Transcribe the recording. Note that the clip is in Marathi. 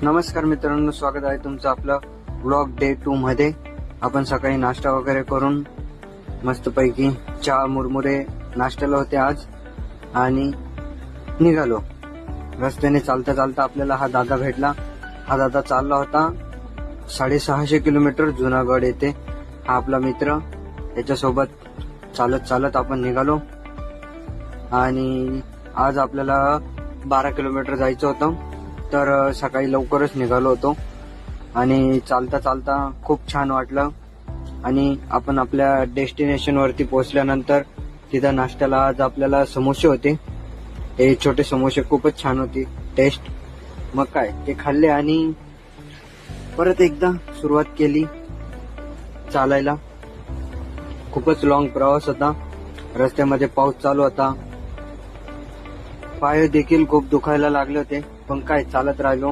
नमस्कार मित्रांनो, स्वागत आहे तुमचं आपलं व्लॉग डे 2 मध्ये. आपण सकाळी नाश्ता वगैरे करून मस्तपैकी चहा मुरमुरे नाश्त्याला होते आज आणि निघालो. रस्त्याने चालता चालता आपल्याला हा दादा भेटला. हा दादा चालला होता 650 किलोमीटर जुनागड येथे. हा आपला मित्र. त्याच्यासोबत चालत चालत आपण निघालो आणि आज आपल्याला 12 किलोमीटर जायचं होतं. तर सकाळी लवकरच निघालो होतो आणि चालता चालता खूप छान वाटलं. आणि आपण आपल्या डेस्टिनेशन वरती पोहोचल्यानंतर तिथं नाश्त्याला आज आपल्याला समोसे होते. हे छोटे समोसे खूपच छान होती टेस्ट. मग काय ते खाल्ले आणि परत एकदा सुरुवात केली चालायला. खूपच लॉंग प्रवास होता. रस्त्यामध्ये पाऊस चालू होता. पाय देखील खूप दुखायला लागले होते, पण काय चालत राहिलो.